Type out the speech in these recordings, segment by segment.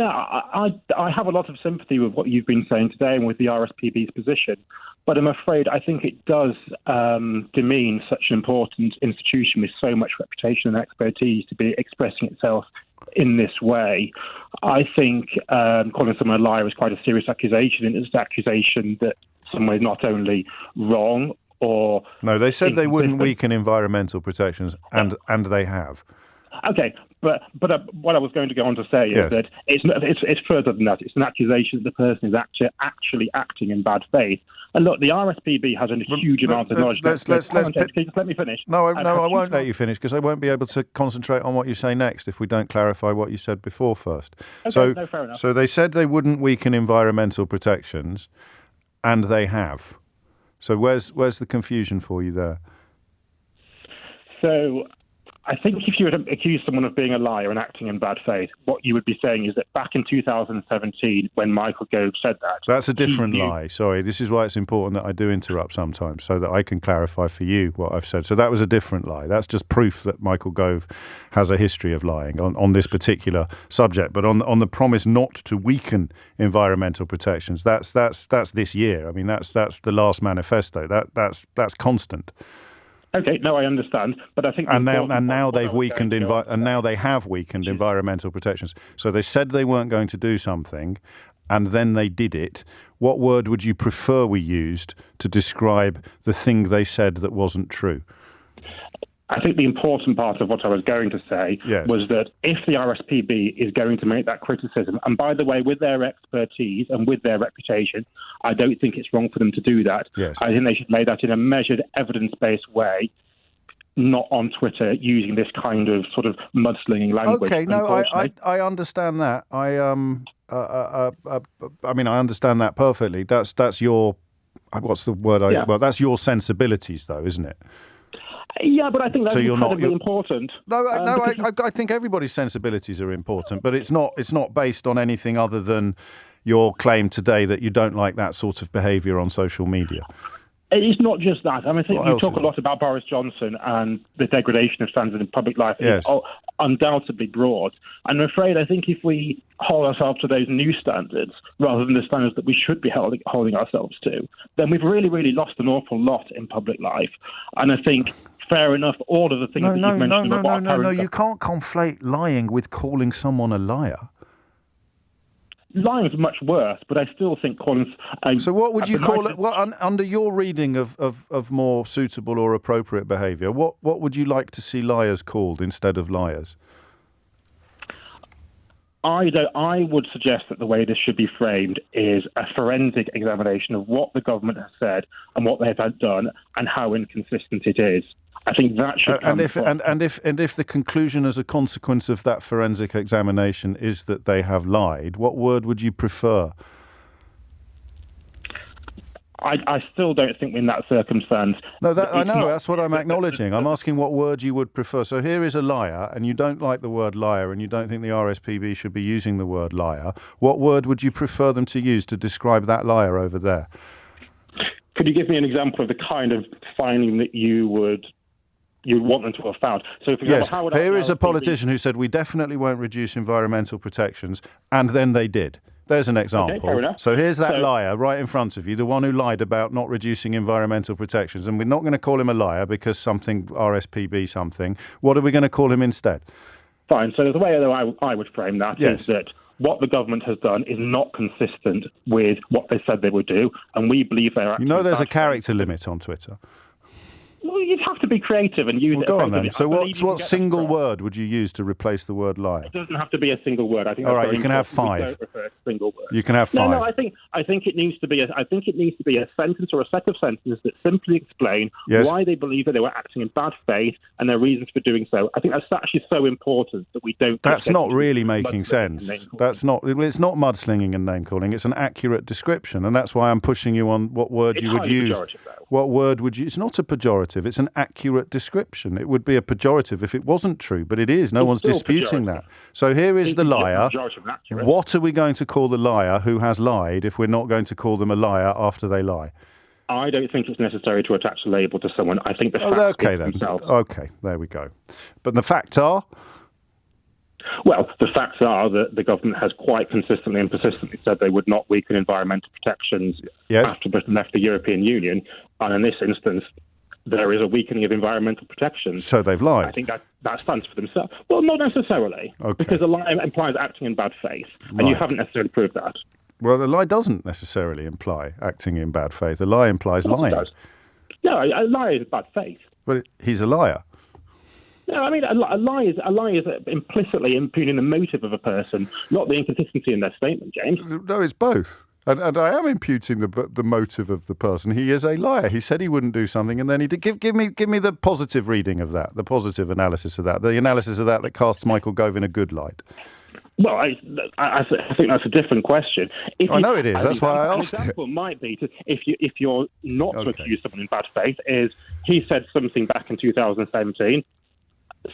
Yeah, I have a lot of sympathy with what you've been saying today and with the RSPB's position, but I'm afraid I think it does demean such an important institution with so much reputation and expertise to be expressing itself in this way. I think calling someone a liar is quite a serious accusation, and it's an accusation that someone is not only wrong or... No, they said they wouldn't weaken environmental protections, and they have. Okay, but what I was going to go on to say is that it's further than that. It's an accusation that the person is actually acting in bad faith. And look, the RSPB has a huge amount of knowledge. Can you just let me finish? No, I won't let you finish, because I won't be able to concentrate on what you say next if we don't clarify what you said before first. Okay, fair enough. So they said they wouldn't weaken environmental protections, and they have. So where's the confusion for you there? So I think if you were to accuse someone of being a liar and acting in bad faith, what you would be saying is that back in 2017, when Michael Gove said that... That's a different lie. Sorry, this is why it's important that I do interrupt sometimes, so that I can clarify for you what I've said. So that was a different lie. That's just proof that Michael Gove has a history of lying on this particular subject. But on the promise not to weaken environmental protections, that's this year. I mean, that's the last manifesto. That's constant. Okay, no, I understand, but I think now they have weakened environmental protections. So they said they weren't going to do something, and then they did it. What word would you prefer we used to describe the thing they said that wasn't true? I think the important part of what I was going to say was that if the RSPB is going to make that criticism, and by the way, with their expertise and with their reputation, I don't think it's wrong for them to do that. Yes. I think they should make that in a measured, evidence-based way, not on Twitter using this kind of sort of mudslinging language. Okay, no, I understand that. I mean, I understand that perfectly. That's your, what's the word? Well, that's your sensibilities, though, isn't it? Yeah, but I think that's incredibly important. No, I think everybody's sensibilities are important, but it's not based on anything other than your claim today that you don't like that sort of behaviour on social media. It's not just that. I mean, I think you talk a lot about Boris Johnson and the degradation of standards in public life. Yes. It's undoubtedly broad. And I'm afraid I think if we hold ourselves to those new standards rather than the standards that we should be holding ourselves to, then we've really, really lost an awful lot in public life. And I think, fair enough, all of the things that you've mentioned about... No, you can't conflate lying with calling someone a liar. Lying is much worse, but I still think calling... So what would you call it? Well, under your reading of more suitable or appropriate behaviour, what would you like to see liars called instead of liars? I would suggest that the way this should be framed is a forensic examination of what the government has said and what they have done and how inconsistent it is. I think that should come and if the conclusion as a consequence of that forensic examination is that they have lied, what word would you prefer? I still don't think in that circumstance... No, I know, that's what I'm acknowledging. I'm asking what word you would prefer. So here is a liar, and you don't like the word liar, and you don't think the RSPB should be using the word liar. What word would you prefer them to use to describe that liar over there? Could you give me an example of the kind of finding that you would want them to have found? So, for example, here is a politician who said we definitely won't reduce environmental protections, and then they did. There's an example. Okay, fair enough. So here's that liar right in front of you, the one who lied about not reducing environmental protections. And we're not going to call him a liar because something, RSPB something. What are we going to call him instead? Fine. So the way I would frame that is that what the government has done is not consistent with what they said they would do. And we believe they're actually... there's a character limit on Twitter. Well, you'd have to be creative and use it. Go on then. So what single word would you use to replace the word liar? It doesn't have to be a single word. I think. All right, you can have 5. We don't refer to single words. You can have 5. No, I think it needs to be a sentence or a set of sentences that simply explain why they believe that they were acting in bad faith and their reasons for doing so. I think that's actually so important that we don't... That's not really making sense. It's not mudslinging and name calling. It's an accurate description, and that's why I'm pushing you on what word you would use. What word would you... It's not a pejorative. It's an accurate description. It would be a pejorative if it wasn't true, but it is. No one's disputing that. So here is the liar. What are we going to call the liar who has lied if we're not going to call them a liar after they lie? I don't think it's necessary to attach a label to someone. I think the facts themselves. Okay, there we go. But the facts are? Well, the facts are that the government has quite consistently and persistently said they would not weaken environmental protections after Britain left the European Union. And in this instance, there is a weakening of environmental protections. So they've lied. I think that stands for themselves. Well, not necessarily. Okay. Because a lie implies acting in bad faith. And you haven't necessarily proved that. Well, a lie doesn't necessarily imply acting in bad faith. A lie implies lying. No, a lie is bad faith. But he's a liar. No, I mean, a lie is implicitly impugning the motive of a person, not the inconsistency in their statement, James. No, it's both. And I am imputing the motive of the person. He is a liar. He said he wouldn't do something, and then he did. Give me the positive reading of that, the positive analysis of that, the analysis of that casts Michael Gove in a good light. Well, I think that's a different question. I know it is. That's why I asked it. An example might be if you're not to accuse someone in bad faith is he said something back in 2017.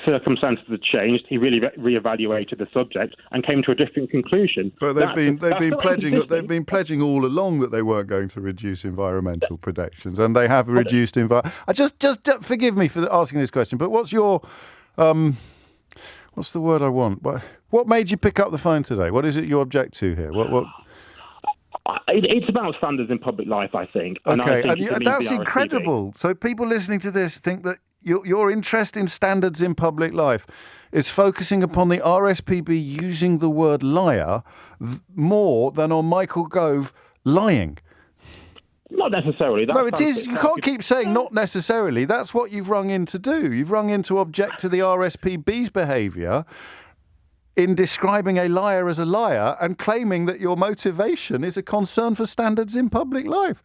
Circumstances had changed. He really reevaluated the subject and came to a different conclusion. But they've been pledging all along that they weren't going to reduce environmental protections, and they have reduced just forgive me for asking this question, but what's your what's the word I want? What made you pick up the phone today? What is it you object to here? What? It's about standards in public life, I think. Okay, and that's incredible. So people listening to this think that your interest in standards in public life is focusing upon the RSPB using the word liar more than on Michael Gove lying. Not necessarily. No, it is. You can't keep saying not necessarily. That's what you've rung in to do. You've rung in to object to the RSPB's behaviour in describing a liar as a liar and claiming that your motivation is a concern for standards in public life.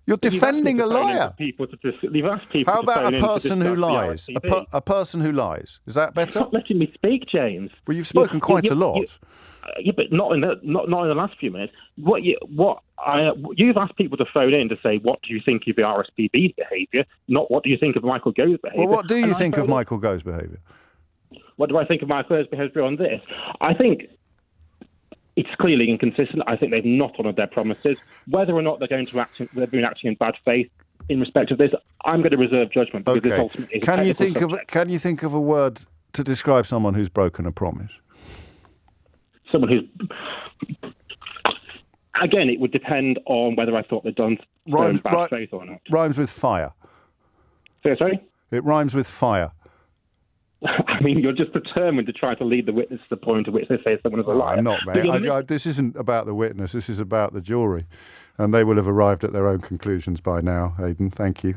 You're defending a liar. How about a person who lies? A person who lies. Is that better? You're not letting me speak, James. Well, you've spoken quite a lot. But not in the last few minutes. You've asked people to phone in to say, what do you think of the RSPB's behaviour, not what do you think of Michael Gove's behaviour. Well, what do you think of Michael Gove's behaviour? What do I think of Michael Gove's behaviour on this? I think it's clearly inconsistent. I think they've not honoured their promises. Whether or not they've been acting in bad faith in respect of this, I'm going to reserve judgment because this ultimately is Can you think of a word to describe someone who's broken a promise? Someone who's... Again, it would depend on whether I thought they'd done bad faith or not. Rhymes with fire. Sorry? It rhymes with fire. I mean, you're just determined to try to lead the witness to the point at which they say someone is a liar. I'm not, mate. This isn't about the witness. This is about the jury. And they will have arrived at their own conclusions by now, Aidan. Thank you.